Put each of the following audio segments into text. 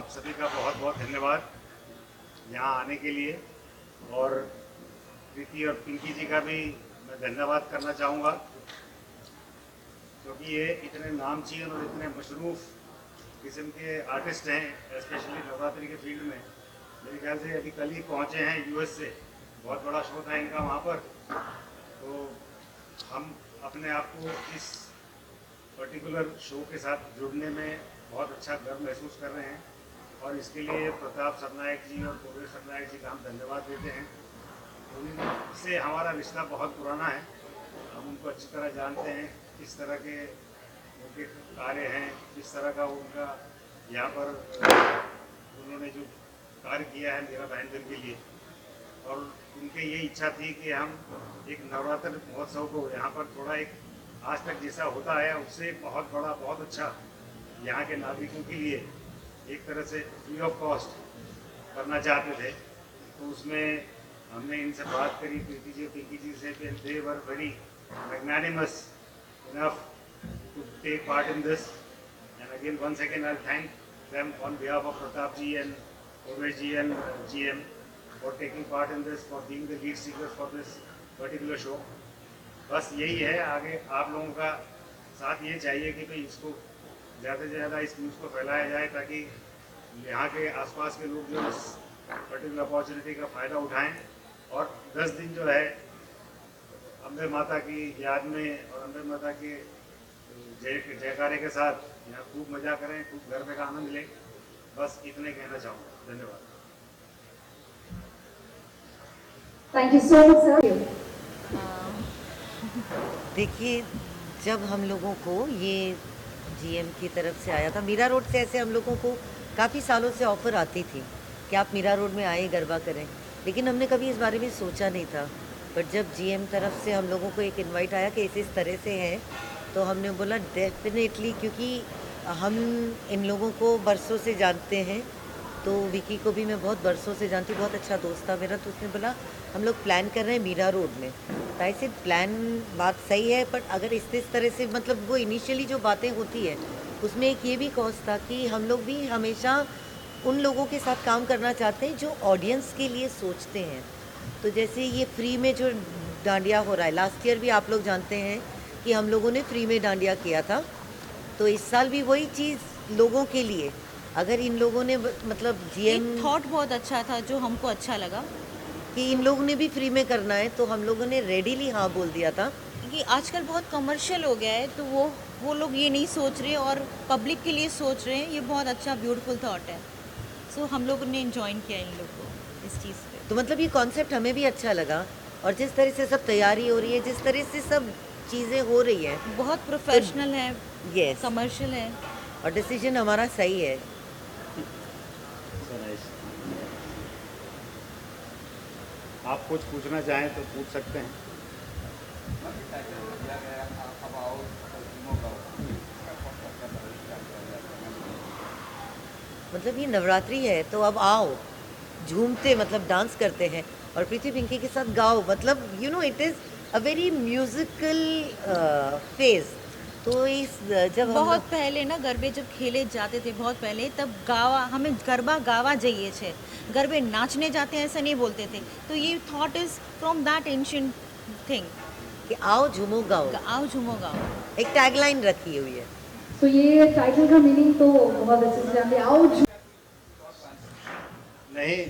आप सभी का बहुत बहुत धन्यवाद यहाँ आने के लिए। और प्रीति और पिंकी जी का भी मैं धन्यवाद करना चाहूँगा, क्योंकि ये इतने नामचीन और इतने मशरूफ़ किस्म के आर्टिस्ट हैं, स्पेशली नवरात्रि के फील्ड में। मेरे ख्याल से अभी कल ही पहुँचे हैं यूएस से, बहुत बड़ा शो था इनका वहाँ पर। तो हम अपने आप को इस पर्टिकुलर शो के साथ जुड़ने में बहुत अच्छा गर्व महसूस कर रहे हैं, और इसके लिए प्रताप सरनायक जी और पूर्वेश सरनायक जी का हम धन्यवाद देते हैं। उनसे हमारा रिश्ता बहुत पुराना है, हम उनको अच्छी तरह जानते हैं, किस तरह के उनके कार्य हैं, किस तरह का उनका यहाँ पर उन्होंने जो कार्य किया है मेरा बहन के लिए। और उनकी ये इच्छा थी कि हम एक नवरात्र महोत्सव को यहाँ पर थोड़ा एक आज तक जैसा होता है उससे बहुत बड़ा, बहुत अच्छा यहाँ के नागरिकों के लिए एक तरह से फ्री ऑफ कॉस्ट करना चाहते थे। तो उसमें हमने इनसे बात करी, प्रीति जी पिंकी जी से, they were very magnanimous enough to take part in this. And again once again I'll thank them on behalf of Pratap ji and Urvesh ji and GM for taking part in this, for being the lead singers for this particular show. बस यही है, आगे आप लोगों का साथ ये चाहिए कि भाई इसको ज़्यादा से ज़्यादा इस न्यूज़ को फैलाया जाए, ताकि यहाँ के आसपास के लोग जो इस पर्टिकुलर अपॉर्चुनिटी का फ़ायदा उठाएं, और 10 दिन जो है अम्बे माता की याद में और अम्बे माता के जयकारे के साथ यहाँ खूब मज़ा करें, खूब गरबे का आनंद लें। बस इतने कहना चाहूँगा। धन्यवाद। Thank you so much sir. देखिए, जब हम लोगों को ये जीएम की तरफ से आया था, मीरा रोड से ऐसे हम लोगों को काफ़ी सालों से ऑफ़र आती थी कि आप मीरा रोड में आए, गरबा करें, लेकिन हमने कभी इस बारे में सोचा नहीं था। बट जब जीएम तरफ से हम लोगों को एक इनवाइट आया कि इस तरह से है, तो हमने बोला डेफिनेटली, क्योंकि हम इन लोगों को बरसों से जानते हैं। तो विकी को भी मैं बहुत बरसों से जानती हूँ, बहुत अच्छा दोस्त था मेरा। तो उसने बोला हम लोग प्लान कर रहे हैं मीरा रोड में। तो ऐसे प्लान बात सही है, बट अगर इस तरह से मतलब वो इनिशियली जो बातें होती है उसमें एक ये भी कॉज था कि हम लोग भी हमेशा उन लोगों के साथ काम करना चाहते हैं जो ऑडियंस के लिए सोचते हैं। तो जैसे ये फ्री में जो डांडिया हो रहा है, लास्ट ईयर भी आप लोग जानते हैं कि हम लोगों ने फ्री में डांडिया किया था। तो इस साल भी वही चीज़ लोगों के लिए, अगर इन लोगों ने मतलब जीएम थॉट बहुत अच्छा था जो हमको अच्छा लगा कि इन लोगों ने भी फ्री में करना है, तो हम लोगों ने रेडीली हाँ बोल दिया था। क्योंकि आजकल बहुत कमर्शियल हो गया है, तो वो लोग ये नहीं सोच रहे और पब्लिक के लिए सोच रहे हैं। ये बहुत अच्छा ब्यूटीफुल थॉट है। सो हम लोगों ने ज्वाइन किया इन लोग को इस चीज़ पे। तो मतलब ये कॉन्सेप्ट हमें भी अच्छा लगा, और जिस तरह से सब तैयारी हो रही है, जिस तरह से सब चीज़ें हो रही हैं, बहुत प्रोफेशनल है, यस, कमर्शियल है, और डिसीजन हमारा सही है। आप कुछ पूछना चाहें तो पूछ सकते हैं। मतलब ये नवरात्रि है तो अब आओ, झूमते मतलब डांस करते हैं, और प्रीति पिंकी के साथ गाओ। मतलब you know it is a very musical phase. तो इस जब बहुत पहले ना गरबे जब खेले जाते थे बहुत पहले, तब गावा हमें गरबा गावा जाइए छे, गरबे नाचने जाते हैं ऐसा नहीं बोलते थे। तो ये thought is from that ancient thing कि आओ झूमो गाओ, आओ झूमो गाओ। एक टैगलाइन रखी हुई है। तो ये टाइटल का मीनिंग तो बहुत अच्छे से जानते हैं। आओ नहीं,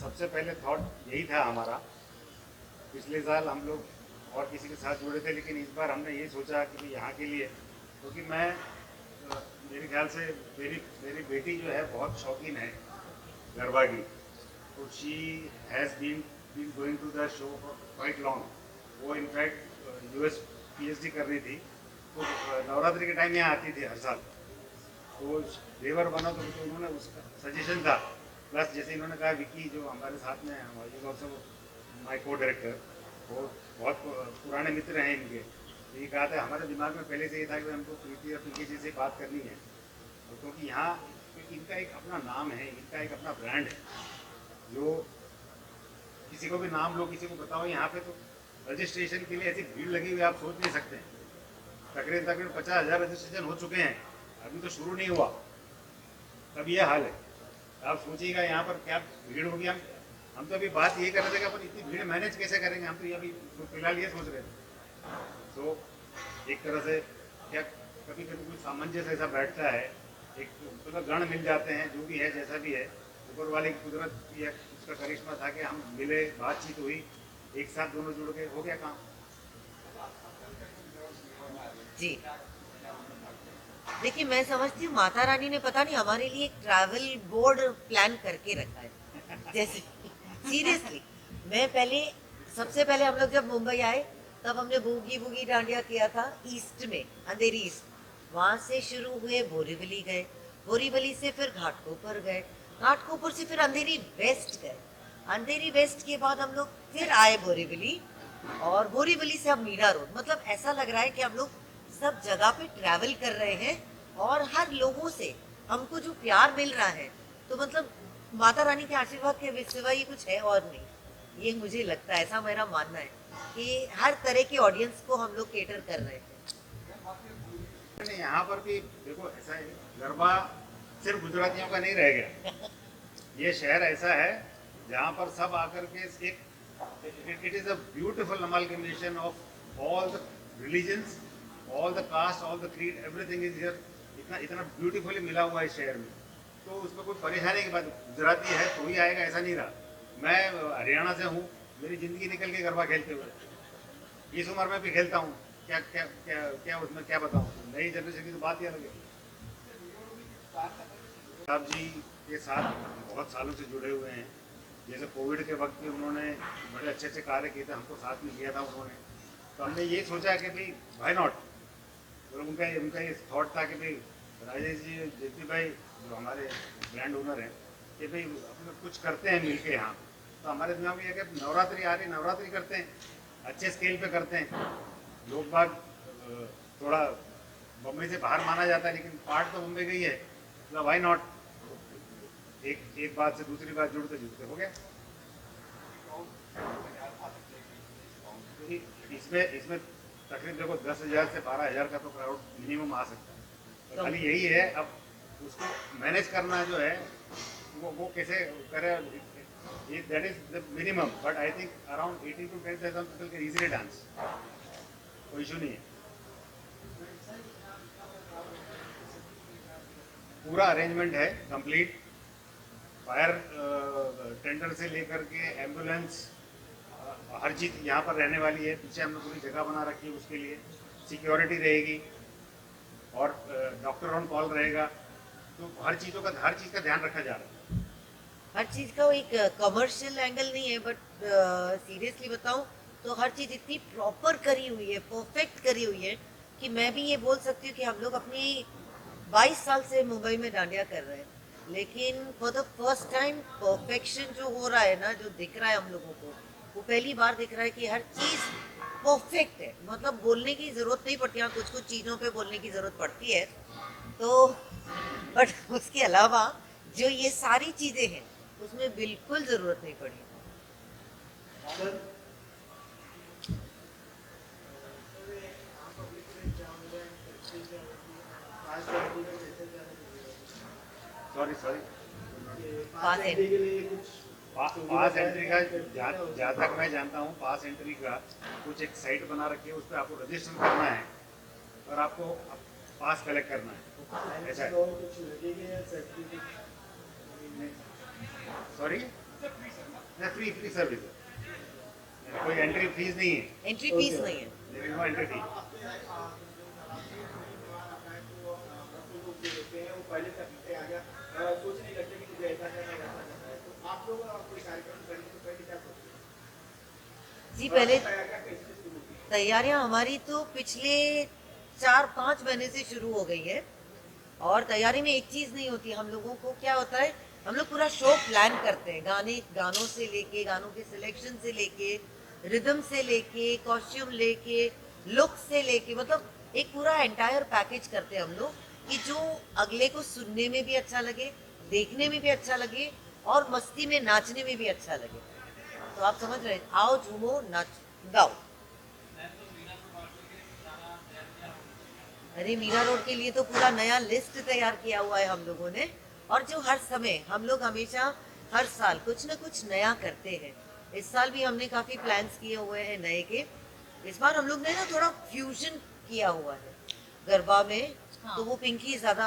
सबसे पहले थॉट यही था हमारा। पिछले साल हम लोग और किसी के साथ जुड़े थे, लेकिन इस बार हमने ये सोचा कि यहाँ के लिए, क्योंकि मेरे ख्याल से मेरी बेटी जो है बहुत शौकीन है गरबा की। तो she has been going to the show for quite long. वो इनफैक्ट यूएस पीएचडी कर रही थी, तो नवरात्रि के टाइम यहाँ आती थी हर साल। तो देवर बना तो उन्होंने उसका सजेशन था, प्लस जैसे इन्होंने कहा विकी जो हमारे साथ में है, ऑल्सो माई को डायरेक्टर, वो बहुत पुराने मित्र हैं इनके। तो ये कहा था, हमारे दिमाग में पहले से ये था कि हमको प्रीति और पिंकी जी से बात करनी है, क्योंकि यहाँ इनका एक अपना नाम है, इनका एक अपना ब्रांड है। जो किसी को भी नाम लो, किसी को बताओ यहाँ पे, तो रजिस्ट्रेशन के लिए ऐसी भीड़ लगी हुई आप सोच नहीं सकते हैं। तकरीबन 50,000 रजिस्ट्रेशन हो चुके हैं, अभी तो शुरू नहीं हुआ, तब ये हाल है। आप सोचिएगा यहाँ पर क्या भीड़ होगी। हम तो अभी बात ये कर रहे थे कि अपन इतनी भीड़ मैनेज कैसे करेंगे। हम तो ये अभी फिलहाल ये सोच रहे थे। तो एक तरह से क्या कभी कभी कुछ सामंजस्य ऐसा बैठता है, एक मतलब गण मिल जाते हैं, जो भी है जैसा भी है, ऊपर वाले की कुदरत या उसका करिश्मा था कि हम मिले, बातचीत हुई, एक साथ दोनों जुड़ के हो गया काम। जी देखिए, मैं समझती हूँ माता रानी ने पता नहीं हमारे लिए एक ट्रैवल बोर्ड प्लान करके रखा है। जैसे सीरियसली, मैं पहले सबसे पहले हम लोग जब मुंबई आए तब हमने बूगी बूगी डांडिया किया था ईस्ट में, अंधेरी ईस्ट। वहां से शुरू हुए बोरीवली गए, बोरीवली से फिर घाटकोपर गए, घाटकोपर से फिर अंधेरी वेस्ट गए, अंधेरी वेस्ट के बाद हम लोग फिर आए बोरीवली, और बोरीवली से अब मीरा रोड। मतलब ऐसा लग रहा है कि हम लोग सब जगह पे ट्रैवल कर रहे हैं, और हर लोगों से हमको जो प्यार मिल रहा है, तो मतलब माता रानी के आशीर्वाद के सिवा ये कुछ है और नहीं। ये मुझे लगता है, ऐसा मेरा मानना है कि हर तरह की ऑडियंस को हम लोग केटर कर रहे हैं। यहाँ पर भी देखो ऐसा है, गरबा सिर्फ गुजरातियों का नहीं रह गया। ये शहर ऐसा है जहाँ पर सब आकर के एक it is a beautiful amalgamation of all the religions, all the caste, all the creed, everything is here. इतना इतना ब्यूटीफुली मिला हुआ है शहर में, तो उसमें कोई परेशानी की बात। गुजराती है तो ही आएगा ऐसा नहीं रहा। मैं हरियाणा से हूँ, मेरी ज़िंदगी निकल के गरबा खेलते हुए, इस उम्र में भी खेलता हूँ। क्या क्या क्या क्या उसमें क्या बताऊँ। नई जनरेशन की तो बात ही अलग है। साहब जी के साथ बहुत सालों से जुड़े हुए हैं। जैसे कोविड के वक्त भी उन्होंने बड़े अच्छे अच्छे कार्य किए थे, हमको साथ में किया था उन्होंने। तो हमने ये सोचा कि भाई व्हाई नॉट, तो उनका ये थॉट था कि भाई राजेश जी, जेपी भाई जो हमारे ब्रांड ओनर हैं, कि भाई अपने कुछ करते हैं मिलके यहाँ। तो हमारे दिमाग में ये कि नवरात्रि आ रही, नवरात्रि करते हैं, अच्छे स्केल पे करते हैं। लोग बाग थोड़ा बम्बई से बाहर माना जाता है, लेकिन पार्ट तो मुंबई गई है, मतलब व्हाई नॉट। एक बात से दूसरी बात जुड़ते जुड़ते हो गया। इसमें तकरीबन देखो 10,000 से 12,000 का तो क्राउड मिनिमम आ सकता है। तो खाली यही है, अब उसको मैनेज करना जो है वो कैसे करे, that is the minimum. But I think around 18 to 10,000 people can easily dance, कोई इशू नहीं है। पूरा अरेंजमेंट है कंप्लीट, फायर टेंडर से लेकर के एम्बुलेंस, हर चीज़ यहाँ पर रहने वाली है। पीछे हमने पूरी जगह बना रखी है उसके लिए, सिक्योरिटी रहेगी और डॉक्टर ऑन कॉल रहेगा। तो हर चीज़ का ध्यान रखा जा रहा है। हर चीज़ का एक कमर्शियल एंगल नहीं है, बट सीरियसली बताऊं तो हर चीज़ इतनी प्रॉपर करी हुई है, परफेक्ट करी हुई है, कि मैं भी ये बोल सकती हूँ कि हम लोग अपनी 22 साल से मुंबई में डांडिया कर रहे हैं, लेकिन for the first time perfection जो हो रहा है ना, जो दिख रहा है हम लोगों को, वो पहली बार दिख रहा है कि हर चीज़ परफेक्ट है। मतलब बोलने की ज़रूरत नहीं पड़ती, हाँ कुछ कुछ चीज़ों पे बोलने की ज़रूरत पड़ती है, तो बट उसके अलावा जो ये सारी चीज़ें हैं उसमें बिल्कुल ज़रूरत नहीं पड़ी। सॉरी पास पास एंट्री का जहाँ तक मैं जानता हूँ, पास एंट्री का कुछ एक साइट बना रखी है, उस पर आपको रजिस्टर करना है और आपको पास कलेक्ट करना है, ऐसा है। सॉरी, फ्री सर्विस है, कोई एंट्री फीस नहीं है। एंट्री फीस नहीं है। There is no entry fee. जी पहले तैयारियां हमारी तो पिछले 4-5 महीने से शुरू हो गई है, और तैयारी में एक चीज़ नहीं होती। हम लोगों को क्या होता है, हम लोग पूरा शो प्लान करते हैं, गानों से लेके, गानों के सिलेक्शन से लेके, रिदम से लेके, कॉस्ट्यूम लेके, लुक से लेके, मतलब एक पूरा एंटायर पैकेज करते हैं हम लोग, कि जो अगले को सुनने में भी अच्छा लगे, देखने में भी अच्छा लगे, और मस्ती में नाचने में भी अच्छा लगे। तो आप समझ रहे हैं, आओ झूमो नाच गाओ। अरे मीरा रोड के लिए तो पूरा नया लिस्ट तैयार किया हुआ है हम लोगों ने, और जो हर समय हम लोग हमेशा हर साल कुछ ना कुछ नया करते हैं। इस साल भी हमने काफ़ी प्लान्स किए हुए हैं नए के। इस बार हम लोग ने ना थोड़ा फ्यूजन किया हुआ है गरबा में, हाँ। तो वो पिंकी ज़्यादा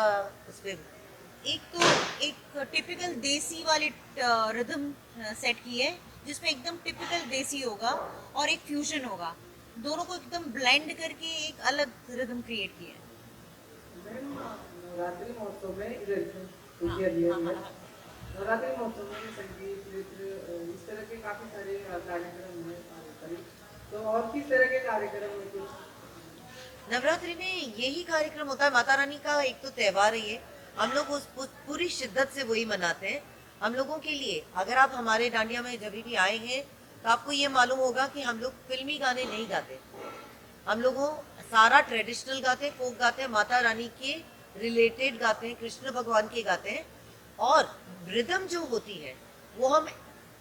उस पर एक टिपिकल देसी वाली रिदम सेट की है, जिसमें एकदम टिपिकल देसी होगा और एक फ्यूजन होगा, दोनों को एकदम ब्लेंड करके एक अलग रिदम क्रिएट किया है। नवरात्रि महोत्सव में इधर देखिए अभी नवरात्रि महोत्सव में संगीत नृत्य इस तरह के काफी सारे कार्यक्रम हैं करीब, तो और किस तरह के कार्यक्रम में कुछ नवरात्रि में यही कार्यक्रम होता है। माता रानी का एक तो त्योहार है ये, हम लोग उस पूरी शिद्दत से वही मनाते हैं। हम लोगों के लिए अगर आप हमारे डांडिया में जब भी आए हैं तो आपको ये मालूम होगा कि हम लोग फिल्मी गाने नहीं गाते, हम लोगों सारा ट्रेडिशनल गाते हैं, फोक गाते हैं, माता रानी के रिलेटेड गाते हैं, कृष्ण भगवान के गाते हैं। और रिदम जो होती है वो हम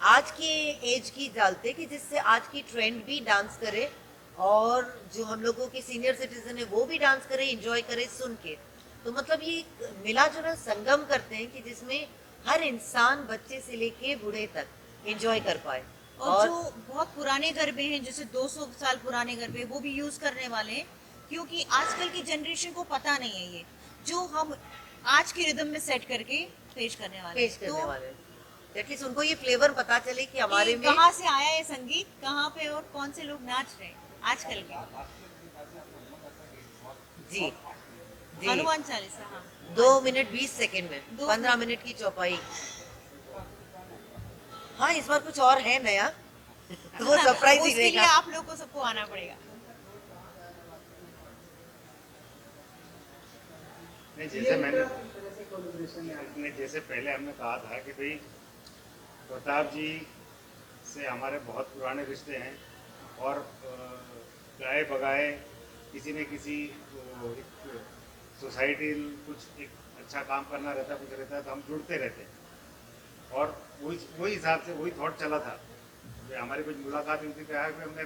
आज के एज की डालते हैं कि जिससे आज की ट्रेंड भी डांस करे और जो हम लोगों के सीनियर सिटीजन है वो भी डांस करे, एंजॉय करे सुन के। तो मतलब ये मिला जुला संगम करते हैं कि जिसमें हर इंसान बच्चे से लेके बूढ़े तक एंजॉय कर पाए। और जो बहुत पुराने गरबे हैं, जैसे 200 साल पुराने गरबे, वो भी यूज करने वाले हैं, क्योंकि आजकल की जनरेशन को पता नहीं है ये जो हम आज की रिदम में सेट करके पेश करने वाले हैं। एटलीस्ट उनको ये फ्लेवर पता चले कि हमारे में कहाँ से आया ये संगीत, कहाँ पे और कौन से लोग नाच रहे हैं आजकल के। जी जी हनुमान चालीसा, हाँ 2 मिनट 20 सेकंड में 15 मिनट की चौपाई। हाँ इस बार कुछ और है नया, तो वो सरप्राइज ही उसके लिए रहेगा। आप लोग को सबको आना पड़ेगा। नहीं, जैसे मैंने किस तरह से कोलैबोरेशन है नहीं, जैसे पहले हमने कहा था कि भाई प्रताप जी से हमारे बहुत पुराने रिश्ते हैं और गाए बगाए किसी न किसी सोसाइटी कुछ एक अच्छा काम करना रहता है, कुछ रहता है तो हम जुड़ते रहते हैं। और वही हिसाब से वही थॉट चला था। हमारी कुछ मुलाकात हुई थी, कहा कि मैं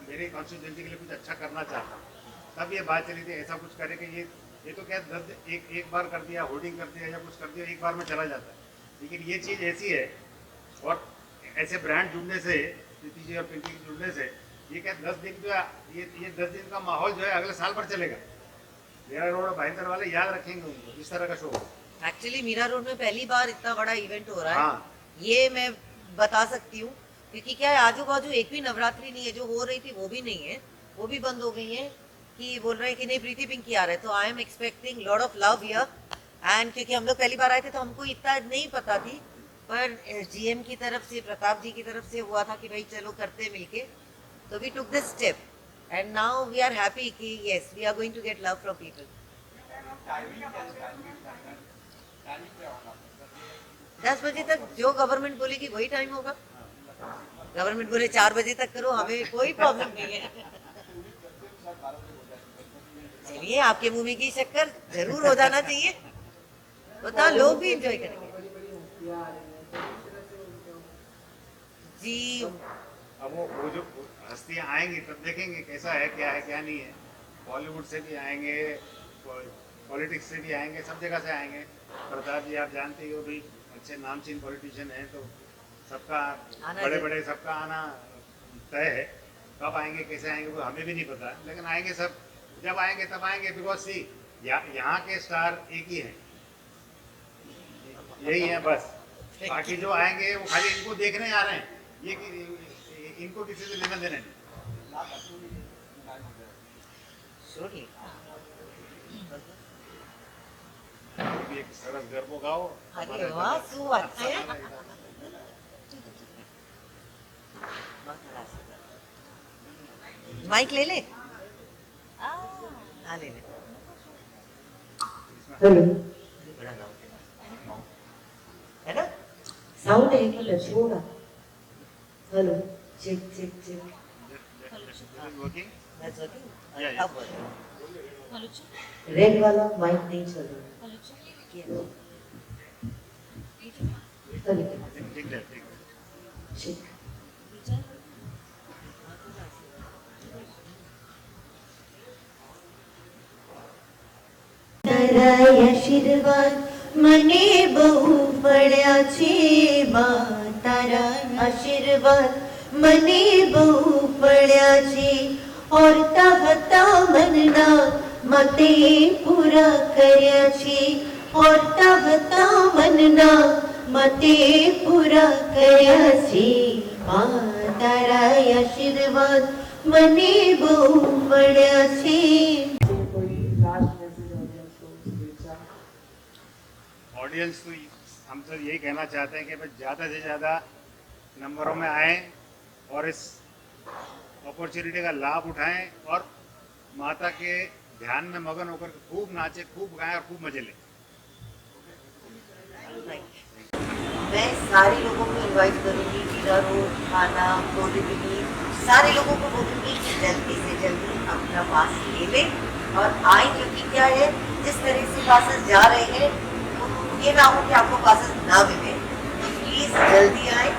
मेरे कॉन्स्टिट्यूंसी के लिए कुछ अच्छा करना चाहता हूँ। तब ये बात चली थी ऐसा कुछ करे कि ये तो क्या एक बार कर दिया, होर्डिंग कर दिया या कुछ कर दिया, एक बार में चला जाता है। लेकिन ये चीज़ ऐसी है और ऐसे ब्रांड जुड़ने से, प्रीति जी और पिंकी जी जुड़ने से ये क्या 10 दिन जो है ये 10 दिन का माहौल जो है अगले साल भर चलेगा। मीरा रोड भाईंदर वाले याद रखेंगे उनको इस तरह का शो। एक्चुअली मीरा रोड में पहली बार इतना बड़ा इवेंट हो रहा है। हाँ। ये मैं बता सकती हूँ क्योंकि क्या है आजू बाजू एक भी नवरात्रि नहीं है, जो हो रही थी वो भी नहीं है, वो भी बंद हो गई है। कि बोल रहे हैं कि नहीं प्रीति पिंकी आ रहे हैं, तो I am expecting lot of love here. And क्योंकि हम लोग पहली बार आए थे तो हमको इतना नहीं पता थी, पर जीएम की तरफ से, प्रताप जी की तरफ से हुआ था कि भाई चलो करते मिलके, तो we took this step and now we are happy कि yes we are going to get love from people. 10 बजे तक जो गवर्नमेंट बोलेगी वही टाइम होगा। गवर्नमेंट बोले 4 बजे तक करो, हमें कोई प्रॉब्लम नहीं है। चलिए आपके मुंह में की शक्कर जरूर हो जाना चाहिए, बता लोग भी एंजॉय करेंगे। बड़ी बड़ी हस्तियां आ रही हैं, तो किस तरह से उनको जी अब वो जो हस्तियाँ आएंगी तब देखेंगे कैसा है क्या नहीं है। बॉलीवुड से भी आएंगे, पॉलिटिक्स से भी आएंगे, सब जगह से आएंगे। प्रताप जी आप जानते ही हो भी अच्छे नामचीन पॉलिटिशियन हैं, तो सबका बड़े सबका आना तय है। कब आएंगे कैसे आएंगे वो हमें भी नहीं पता, लेकिन आएंगे सब। जब आएंगे तब आएंगे, बिकॉज सी यहाँ के स्टार एक ही हैं, यही है बस। बाकी जो आएंगे वो खाली इनको देखने आ रहे हैं, इनको किसी से लेना देना नहीं। Surely. एक सरस गरबो गाओ। अरे वाह શું વાત છે। माइक ले ले, हाँ ले ले। हेलो बड़ा लाउड है ना, साउंड है कि लचोड़ा। Hello check check check, working that's working. Yeah, yeah. अब वर्किंग। रेड वाला माइक नहीं चल रहा। ठीक। आशीर्वाद મને બહુ પડ્યા છે માં તારા આશીર્વાદ મને બહુ પડ્યા છે और હતા મનના મતે પૂરા કર્યા છે और હતા મનના મતે પૂરા કર્યા છે માં તારા આશીર્વાદ મને બહુ પડ્યા છે कोई लास्ट मैसेज ऑडियंस को शुभेच्छा। ऑडियंस को हम सब यही कहना चाहते हैं कि बस ज़्यादा से ज़्यादा नंबरों में आएँ और इस अपॉर्चुनिटी का लाभ उठाएं और माता के ध्यान में मगन होकर खूब नाचे, खूब गाएं और खूब मजे लें। मैं सारे लोगों को इनवाइट करूंगी, मीरा रोड, थाना, बोरीवली, सारे लोगों को बोलूंगी कि जल्दी से जल्दी अपना पास ले लें और आए, क्योंकि क्या है जिस तरह से पासेस जा रहे हैं ये ना हो कि आपको पासेस ना मिले, तो प्लीज जल्दी आए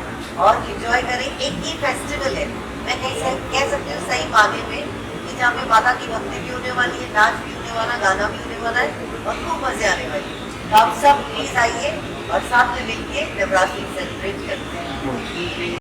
और एंजॉय करें। एक ये फेस्टिवल है, मैं कह सकती हूँ सही माने में कि जहाँ पे माता की भक्ति भी होने वाली है, नाच भी होने वाला, गाना भी होने वाला है और खूब मजे आने वाली है। तो आप सब प्लीज आइए और साथ में मिलके नवरात्रि सेलिब्रेट करते हैं।